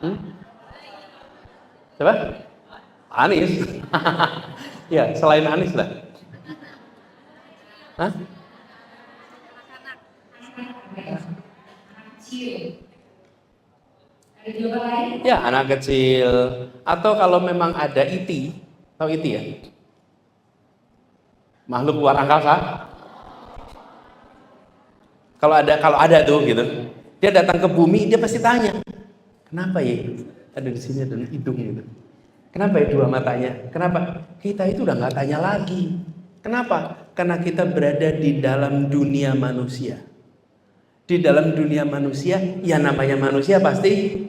Hmm? Siapa? Anies. Ya, selain Anies lah. Hah? Ya, anak kecil. Atau kalau memang ada IT, tahu IT ya? Makhluk luar angkasa. Kalau ada tuh gitu. Dia datang ke bumi, dia pasti tanya, kenapa ya ada di sini ada hidung gitu? Kenapa ya dua matanya? Kenapa? Kita itu udah nggak tanya lagi. Kenapa? Karena kita berada di dalam dunia manusia. Di dalam dunia manusia, ya namanya manusia pasti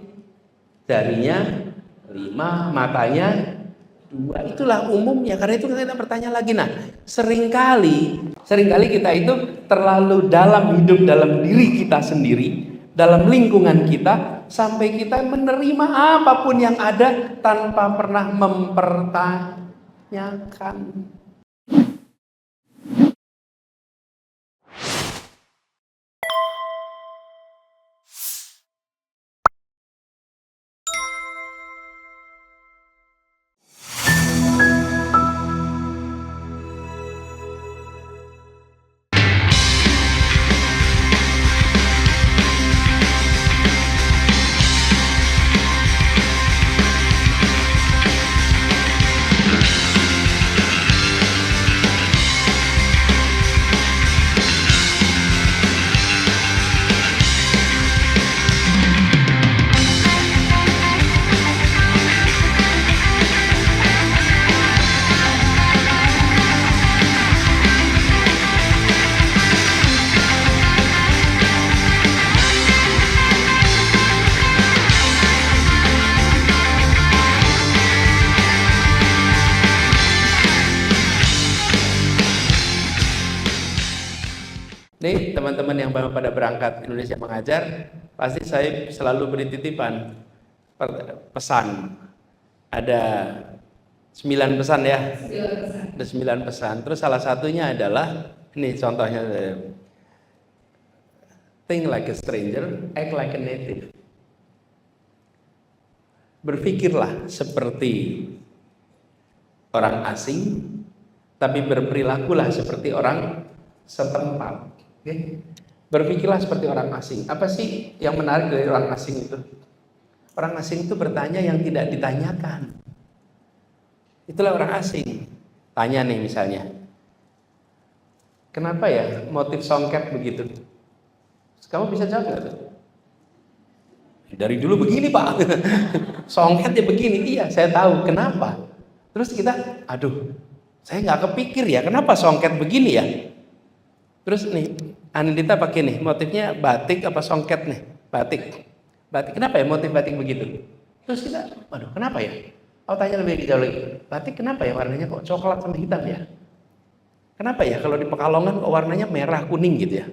jarinya 5, matanya 2. Itulah umumnya. Karena itu kita bertanya lagi. Nah, seringkali kita itu terlalu dalam hidup dalam diri kita sendiri, dalam lingkungan kita, sampai kita menerima apapun yang ada tanpa pernah mempertanyakan. Nih teman-teman yang baru pada berangkat Indonesia Mengajar, pasti saya selalu beri titipan pesan. Ada 9 pesan ya. Ada 9 pesan. Terus salah satunya adalah ini contohnya, think like a stranger, act like a native. Berpikirlah seperti orang asing, tapi berperilakulah seperti orang setempat. Okay. Berpikirlah seperti orang asing. Apa sih yang menarik dari orang asing itu? Orang asing itu bertanya yang tidak ditanyakan. Itulah orang asing. Tanya nih misalnya, kenapa ya motif songket begitu? Kamu bisa jawab nggak tuh? Dari dulu begini Pak. Songket ya begini. Iya, saya tahu. Kenapa? Terus kita, aduh, saya nggak kepikir ya, kenapa songket begini ya? Terus nih, Anindita pakai nih, motifnya batik apa songket nih? Batik. Batik, kenapa ya motif batik begitu? Terus kita, aduh, kenapa ya? Aku tanya lebih jauh lagi, batik kenapa ya warnanya kok coklat sama hitam ya? Kenapa ya kalau di Pekalongan kok warnanya merah kuning gitu ya?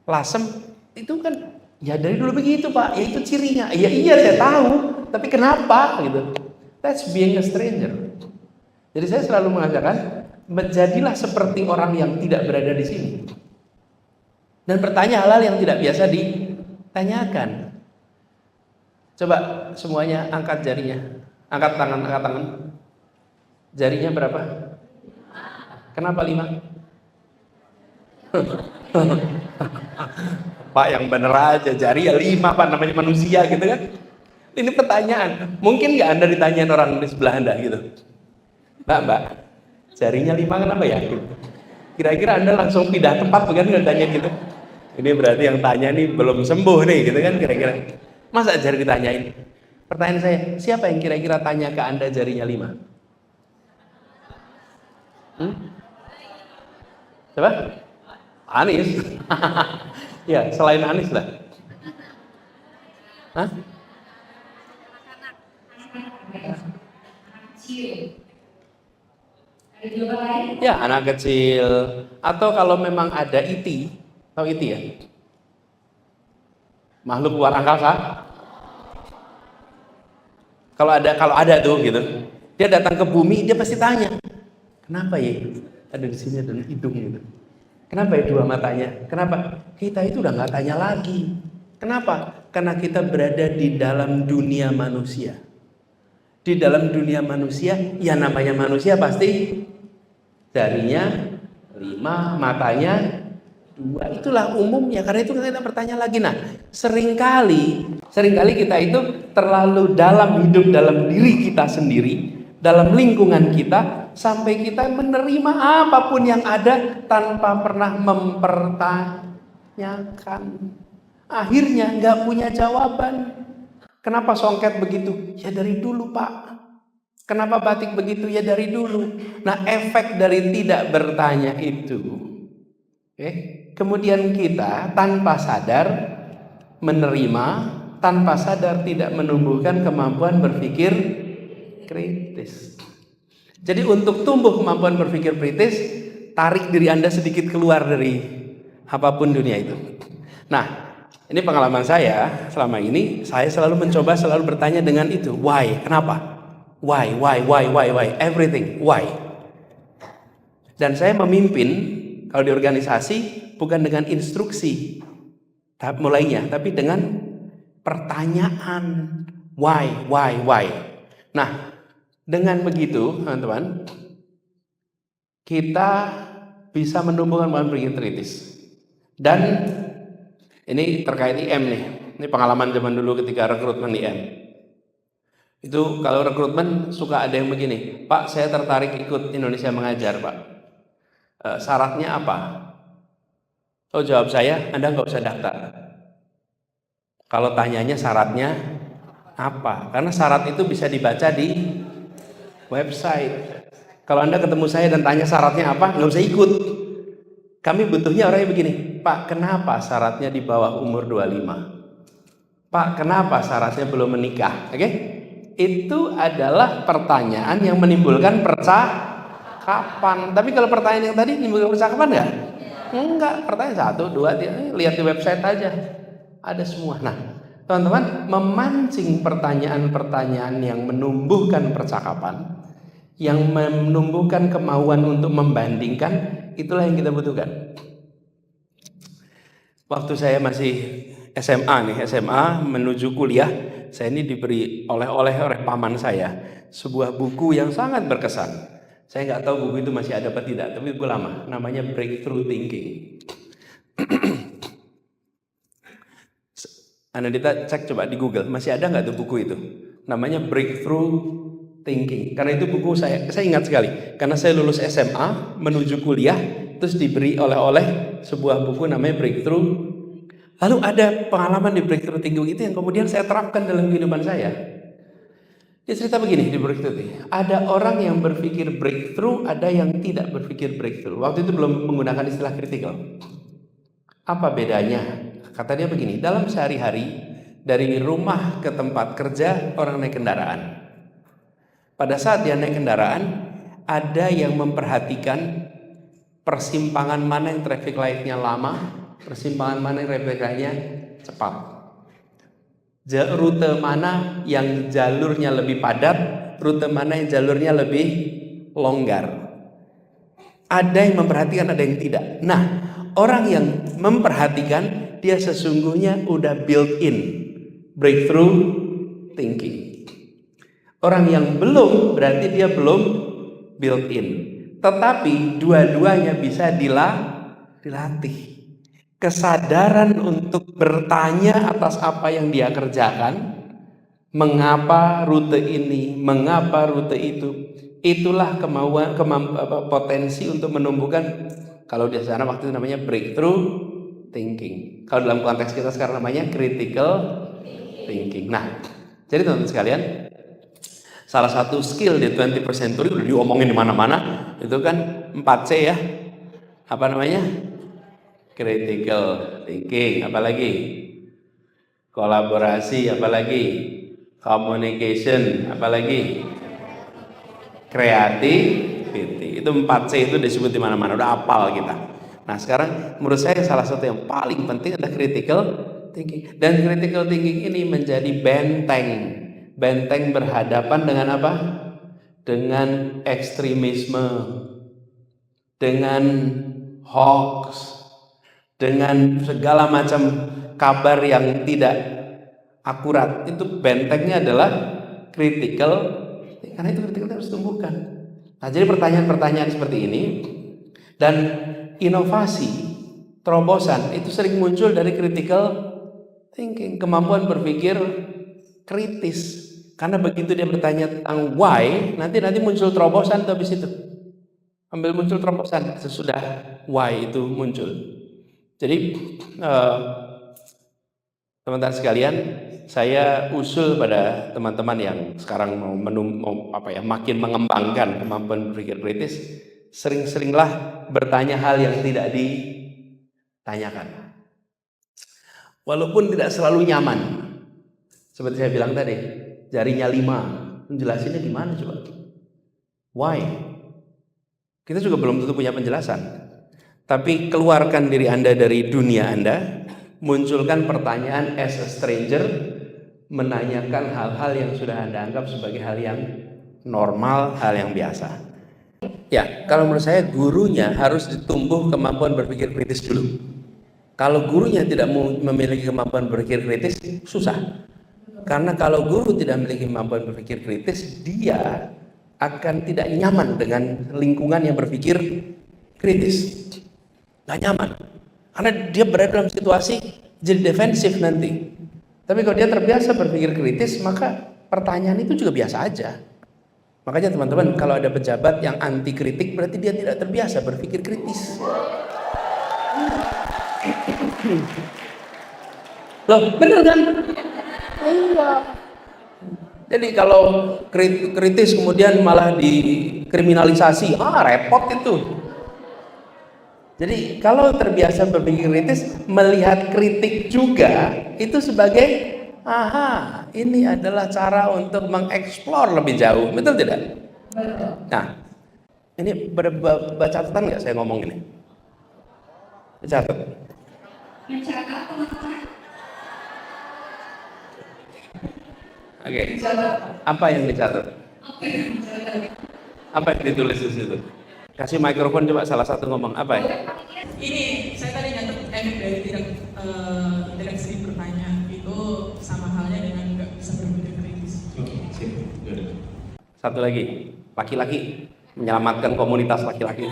Lasem, itu kan, ya dari dulu begitu Pak, ya itu cirinya. Ya iya saya tahu, tapi kenapa gitu? That's being a stranger. Jadi saya selalu mengatakan, menjadilah seperti orang yang tidak berada di sini. Dan bertanya hal-hal yang tidak biasa ditanyakan. Coba semuanya angkat jarinya. Angkat tangan. Jarinya berapa? Kenapa 5? Pak yang bener aja, jari ya 5 Pak, namanya manusia gitu kan. Ini pertanyaan. Mungkin nggak Anda ditanyain orang di sebelah Anda gitu? Mbak, jarinya 5 kenapa ya? Kira-kira Anda langsung pindah tempat bukan nggak tanya gitu? Ini berarti yang tanya nih belum sembuh nih gitu kan kira-kira. Masa jari ditanyain? Pertanyaan saya, siapa yang kira-kira tanya ke Anda jarinya 5? Siapa? Anies. Ya, selain Anies lah. Hah? Ya, anak kecil. Atau kalau memang ada IT, tahu IT ya? Makhluk luar angkasa. Kalau ada tuh gitu. Dia datang ke bumi, dia pasti tanya, kenapa ya ada di sini ada hidung gitu? Kenapa ya 2 matanya? Kenapa? Kita itu udah nggak tanya lagi. Kenapa? Karena kita berada di dalam dunia manusia. Di dalam dunia manusia, ya namanya manusia pasti jarinya 5, matanya 2. Itulah umumnya. Karena itu kita bertanya lagi. Nah, seringkali kita itu terlalu dalam hidup dalam diri kita sendiri, dalam lingkungan kita, sampai kita menerima apapun yang ada tanpa pernah mempertanyakan. Akhirnya nggak punya jawaban. Kenapa songket begitu? Ya dari dulu, Pak. Kenapa batik begitu? Ya dari dulu. Nah, efek dari tidak bertanya itu, kemudian kita tanpa sadar menerima, tanpa sadar tidak menumbuhkan kemampuan berpikir kritis. Jadi untuk tumbuh kemampuan berpikir kritis, tarik diri Anda sedikit keluar dari apapun dunia itu. Nah, ini pengalaman saya selama ini, saya selalu bertanya dengan itu, why? Kenapa? Why, everything, why? Dan saya memimpin kalau di organisasi bukan dengan instruksi mulainya, tapi dengan pertanyaan, why? Nah, dengan begitu, teman-teman, kita bisa menumbuhkan kemampuan berpikir kritis. Dan ini terkait IM nih. Ini pengalaman zaman dulu ketika rekrutmen IM. Itu kalau rekrutmen suka ada yang begini, Pak, saya tertarik ikut Indonesia Mengajar, Pak. Syaratnya apa? Oh, jawab saya, Anda nggak usah daftar. Kalau tanyanya syaratnya apa? Karena syarat itu bisa dibaca di website. Kalau Anda ketemu saya dan tanya syaratnya apa, nggak usah ikut. Kami butuhnya orangnya begini, Pak, kenapa syaratnya di bawah umur 25? Pak, kenapa syaratnya belum menikah? Oke? Itu adalah pertanyaan yang menimbulkan percakapan. Tapi kalau pertanyaan yang tadi menimbulkan percakapan nggak? Enggak, pertanyaan 1, 2, 3, lihat di website aja. Ada semua. Nah, teman-teman, memancing pertanyaan-pertanyaan yang menumbuhkan percakapan, yang menumbuhkan kemauan untuk membandingkan, itulah yang kita butuhkan. Waktu saya masih SMA menuju kuliah, saya ini diberi oleh paman saya sebuah buku yang sangat berkesan. Saya nggak tahu buku itu masih ada apa tidak, tapi buku lama, namanya Breakthrough Thinking. Anda cek coba di Google, masih ada nggak tuh buku itu? Namanya Breakthrough Thinking. Karena itu buku saya ingat sekali. Karena saya lulus SMA menuju kuliah, terus diberi oleh sebuah buku namanya Breakthrough. Lalu ada pengalaman di Breakthrough Thinking itu yang kemudian saya terapkan dalam kehidupan saya. Dia cerita begini di Breakthrough Thinking. Ada orang yang berpikir breakthrough, ada yang tidak berpikir breakthrough. Waktu itu belum menggunakan istilah critical. Apa bedanya? Kata dia begini, dalam sehari-hari dari rumah ke tempat kerja orang naik kendaraan. Pada saat dia naik kendaraan, ada yang memperhatikan persimpangan mana yang traffic light-nya lama, persimpangan mana yang traffic light-nya cepat. Rute mana yang jalurnya lebih padat, rute mana yang jalurnya lebih longgar. Ada yang memperhatikan, ada yang tidak. Nah, orang yang memperhatikan, dia sesungguhnya udah built in breakthrough thinking. Orang yang belum, berarti dia belum built in. Tetapi dua-duanya bisa dilatih. Kesadaran untuk bertanya atas apa yang dia kerjakan, mengapa rute ini, mengapa rute itu, itulah potensi untuk menumbuhkan, kalau di sana waktu itu namanya breakthrough thinking. Kalau dalam konteks kita sekarang namanya critical thinking. Nah, jadi teman-teman sekalian, salah satu skill di 21st century udah diomongin di mana-mana, itu kan 4C ya. Apa namanya? Critical thinking, apalagi? Kolaborasi, apalagi? Communication, apalagi? Creativity. Itu 4C itu disebut di mana-mana, udah hafal kita. Nah, sekarang menurut saya salah satu yang paling penting adalah critical thinking. Dan critical thinking ini menjadi benteng berhadapan dengan apa? Dengan ekstremisme, dengan hoax, dengan segala macam kabar yang tidak akurat. Itu bentengnya adalah critical, karena itu critical harus tumbuhkan. Nah, jadi pertanyaan-pertanyaan seperti ini dan inovasi, terobosan itu sering muncul dari critical thinking, kemampuan berpikir kritis. Karena begitu dia bertanya tentang why, nanti muncul terobosan tuh habis itu. Ambil muncul terobosan sesudah why itu muncul. Jadi teman-teman sekalian, saya usul pada teman-teman yang sekarang mau makin mengembangkan kemampuan berpikir kritis, sering-seringlah bertanya hal yang tidak ditanyakan. Walaupun tidak selalu nyaman. Seperti saya bilang tadi, jarinya 5, menjelasinnya gimana coba? Why? Kita juga belum tentu punya penjelasan. Tapi keluarkan diri Anda dari dunia Anda, munculkan pertanyaan as a stranger, menanyakan hal-hal yang sudah Anda anggap sebagai hal yang normal, hal yang biasa. Ya, kalau menurut saya gurunya harus ditumbuh kemampuan berpikir kritis dulu. Kalau gurunya tidak memiliki kemampuan berpikir kritis, susah. Karena kalau guru tidak memiliki kemampuan berpikir kritis, dia akan tidak nyaman dengan lingkungan yang berpikir kritis. Nggak nyaman. Karena dia berada dalam situasi jadi defensif nanti. Tapi kalau dia terbiasa berpikir kritis, maka pertanyaan itu juga biasa aja. Makanya teman-teman, kalau ada pejabat yang anti kritik, berarti dia tidak terbiasa berpikir kritis. Loh, bener kan? Iya. Jadi kalau kritis kemudian malah dikriminalisasi, repot itu. Jadi kalau terbiasa berpikir kritis, melihat kritik juga itu sebagai ini adalah cara untuk mengeksplor lebih jauh, betul tidak? Nah, ini baca catatan nggak saya ngomong ini? Catat. Oke. Apa yang dicatat? Apa yang ditulis di situ? Kasih mikrofon coba salah satu ngomong apa ya? Ini saya tadi nyatet efek dari tidak sering bertanya itu sama halnya dengan nggak bisa berpikir kritis. Satu lagi, laki-laki menyelamatkan komunitas laki-laki.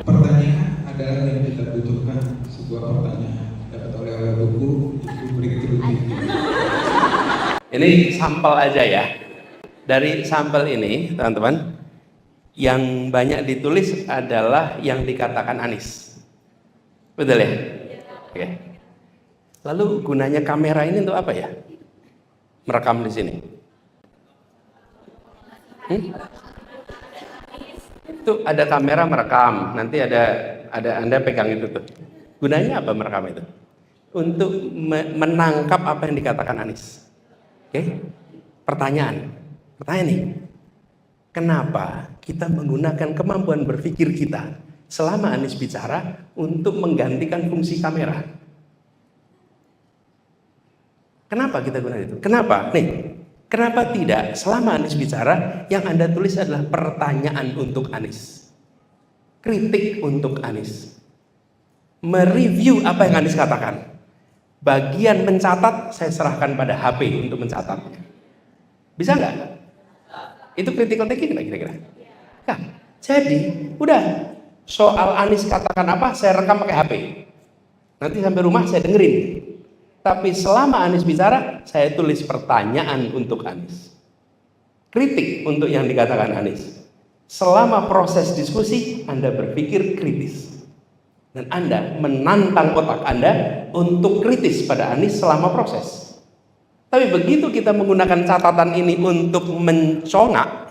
Pertanyaan adalah yang kita butuhkan, sebuah pertanyaan dapat oleh buku breakthrough thinking. Ini sampel aja ya. Dari sampel ini, teman-teman, yang banyak ditulis adalah yang dikatakan Anies. Betul ya? Oke. Lalu gunanya kamera ini untuk apa ya? Merekam di sini. Itu ada kamera merekam, nanti ada Anda pegang itu tuh. Gunanya apa merekam itu? Untuk menangkap apa yang dikatakan Anies. Oke? Pertanyaan nih. Kenapa kita menggunakan kemampuan berpikir kita selama Anies bicara untuk menggantikan fungsi kamera? Kenapa kita gunakan itu? Kenapa? Kenapa tidak selama Anies bicara yang Anda tulis adalah pertanyaan untuk Anies, kritik untuk Anies, mereview apa yang Anies katakan. Bagian mencatat saya serahkan pada HP untuk mencatatnya. Bisa nggak? Itu critical thinking nggak kira-kira? Nah, jadi udah soal Anies katakan apa saya rekam pakai HP. Nanti sampai rumah saya dengerin. Tapi selama Anies bicara, saya tulis pertanyaan untuk Anies. Kritik untuk yang dikatakan Anies. Selama proses diskusi, Anda berpikir kritis. Dan Anda menantang otak Anda untuk kritis pada Anies selama proses. Tapi begitu kita menggunakan catatan ini untuk mencongak,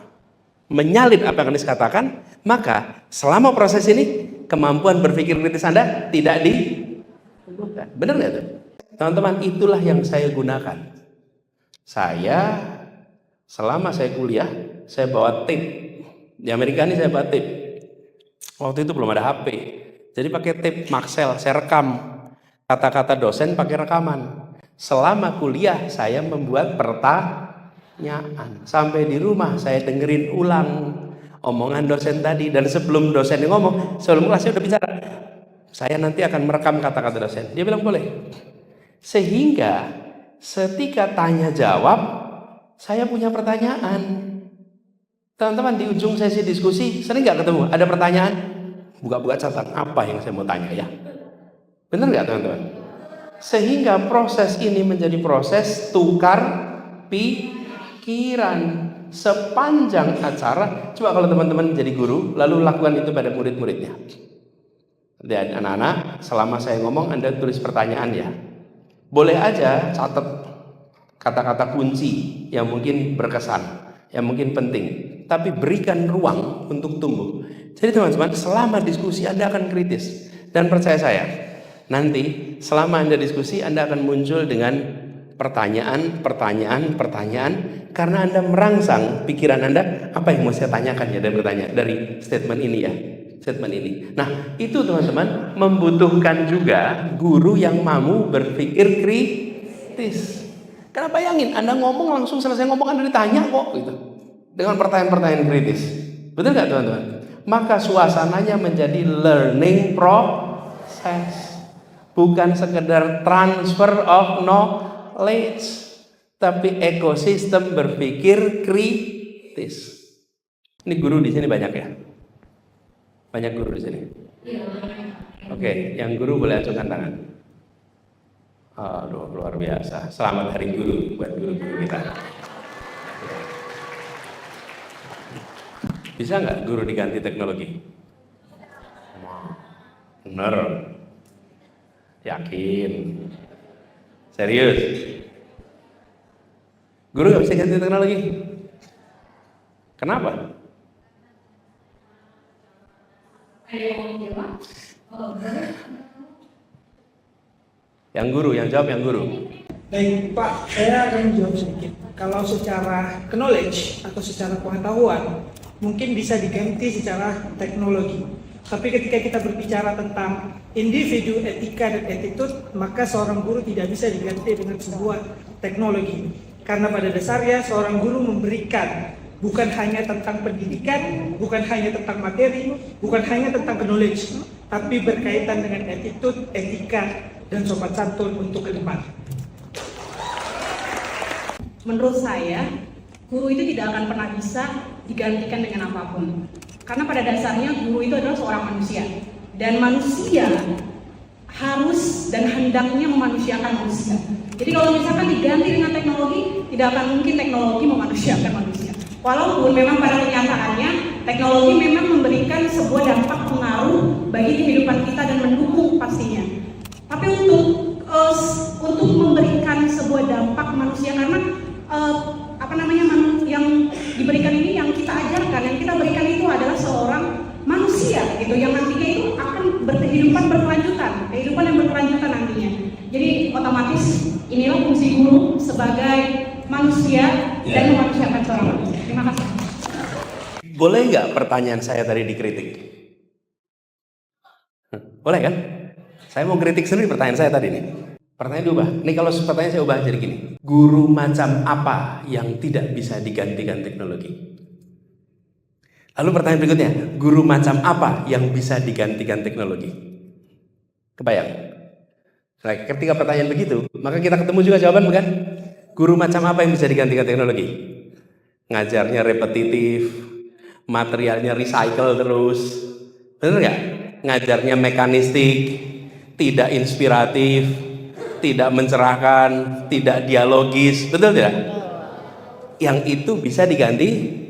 menyalip apa yang Anies katakan, maka selama proses ini, kemampuan berpikir kritis Anda tidak dibutuhkan. Benar nggak tuh? Teman-teman, itulah yang saya gunakan. Saya selama saya kuliah, saya bawa tape. Di Amerika ini saya bawa tape. Waktu itu belum ada HP. Jadi pakai tape Maxell, saya rekam kata-kata dosen pakai rekaman. Selama kuliah saya membuat pertanyaan. Sampai di rumah saya dengerin ulang omongan dosen tadi. Dan sebelum dosen ngomong, sebelum kelas saya udah bicara, saya nanti akan merekam kata-kata dosen. Dia bilang boleh. Sehingga Setika tanya jawab, saya punya pertanyaan. Teman-teman, di ujung sesi diskusi sering nggak ketemu? Ada pertanyaan? Buka-buka catatan, apa yang saya mau tanya ya? Benar nggak teman-teman? Sehingga proses ini menjadi proses tukar pikiran sepanjang acara. Coba kalau teman-teman jadi guru, lalu lakukan itu pada murid-muridnya. Dan anak-anak, selama saya ngomong Anda tulis pertanyaan ya. Boleh aja catat kata-kata kunci yang mungkin berkesan, yang mungkin penting, tapi berikan ruang untuk tumbuh. Jadi teman-teman, selama diskusi Anda akan kritis. Dan percaya saya, nanti selama Anda diskusi Anda akan muncul dengan pertanyaan, karena Anda merangsang pikiran Anda, apa yang mau saya tanyakan ya dari statement ini ya. Nah, itu teman-teman membutuhkan juga guru yang mau berpikir kritis. Karena bayangin, Anda ngomong langsung selesai ngomong Anda ditanya kok gitu. Dengan pertanyaan-pertanyaan kritis. Betul nggak teman-teman? Maka suasananya menjadi learning process. Bukan sekedar transfer of knowledge, tapi ekosistem berpikir kritis. Ini guru di sini banyak ya? Banyak guru di sini. Oke, yang guru boleh acungkan tangan. Aduh, luar biasa. Selamat Hari Guru buat guru-guru kita. Bisa nggak guru diganti teknologi? Bener. Yakin? Serius? Guru nggak bisa ganti teknologi? Kenapa? Yang guru, yang jawab yang guru. Baik Pak, saya akan jawab sedikit. Kalau secara knowledge atau secara pengetahuan mungkin bisa diganti secara teknologi. Tapi ketika kita berbicara tentang individu, etika dan attitude, maka seorang guru tidak bisa diganti dengan sebuah teknologi. Karena pada dasarnya seorang guru memberikan bukan hanya tentang pendidikan, bukan hanya tentang materi, bukan hanya tentang knowledge, tapi berkaitan dengan attitude, etika, dan sopan santun untuk ke depan. Menurut saya, guru itu tidak akan pernah bisa digantikan dengan apapun. Karena pada dasarnya guru itu adalah seorang manusia. Dan manusia harus dan hendaknya memanusiakan manusia. Jadi kalau misalkan diganti dengan teknologi, tidak akan mungkin teknologi memanusiakan manusia. Walaupun memang pada kenyataannya teknologi memang memberikan sebuah dampak pengaruh bagi kehidupan kita dan mendukung pastinya. Tapi untuk memberikan sebuah dampak manusia, karena yang diberikan ini, yang kita ajarkan, yang kita berikan itu adalah seorang manusia gitu, yang nantinya itu akan kehidupan yang berkelanjutan nantinya. Jadi otomatis inilah fungsi guru sebagai manusia dan memanusiakan seorang manusia. Terima kasih. Boleh nggak pertanyaan saya tadi dikritik? Boleh kan? Saya mau kritik sendiri pertanyaan saya tadi nih. Pertanyaan diubah. Nih kalau pertanyaan saya ubah jadi gini. Guru macam apa yang tidak bisa digantikan teknologi? Lalu pertanyaan berikutnya, guru macam apa yang bisa digantikan teknologi? Kebayang? Nah, ketika pertanyaan begitu, maka kita ketemu juga jawaban bukan? Guru macam apa yang bisa digantikan teknologi? Ngajarnya repetitif, materialnya recycle terus, bener nggak? Ngajarnya mekanistik, tidak inspiratif, tidak mencerahkan, tidak dialogis, betul tidak? Yang itu bisa diganti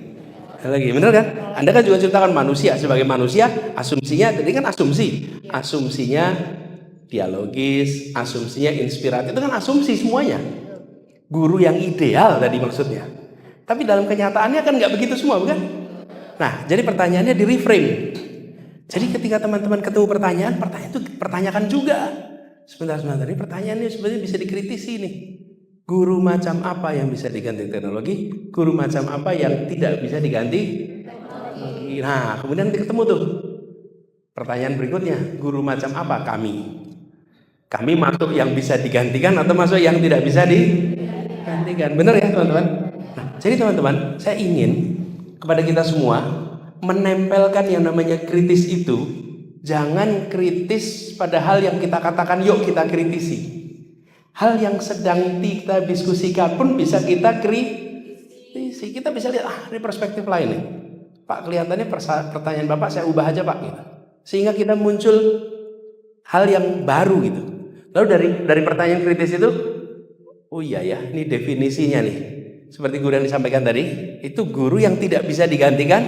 lagi, bener kan? Anda kan juga ciptakan manusia sebagai manusia, asumsinya tadi kan asumsinya dialogis, asumsinya inspiratif, itu kan asumsi semuanya. Guru yang ideal tadi maksudnya. Tapi dalam kenyataannya kan nggak begitu semua, bukan? Nah, jadi pertanyaannya di reframe. Jadi ketika teman-teman ketemu pertanyaan itu pertanyakan juga. Sebentar, ini pertanyaannya sebenarnya bisa dikritisi nih. Guru macam apa yang bisa diganti teknologi? Guru macam apa yang tidak bisa diganti teknologi? Nah, kemudian ketemu tuh. Pertanyaan berikutnya, guru macam apa kami? Kami masuk yang bisa digantikan atau masuk yang tidak bisa digantikan? Benar ya teman-teman? Nah, jadi teman-teman, saya ingin kepada kita semua menempelkan yang namanya kritis itu. Jangan kritis pada hal yang kita katakan yuk kita kritisi. Hal yang sedang kita diskusikan pun bisa kita kritisi. Kita bisa lihat, ini perspektif lain nih. Pak, kelihatannya pertanyaan Bapak saya ubah aja Pak, gitu. Sehingga kita muncul hal yang baru gitu. Lalu dari pertanyaan kritis itu, oh iya ya, ini definisinya nih. Seperti guru yang disampaikan tadi, itu guru yang tidak bisa digantikan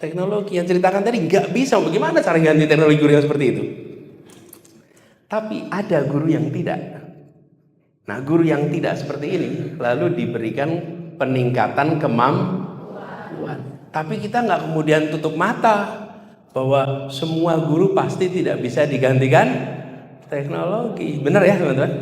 teknologi. Yang ceritakan tadi nggak bisa, bagaimana cara ganti teknologi guru yang seperti itu? Tapi ada guru yang tidak. Nah, guru yang tidak seperti ini lalu diberikan peningkatan kemampuan. Tapi kita nggak kemudian tutup mata bahwa semua guru pasti tidak bisa digantikan teknologi. Benar ya teman-teman?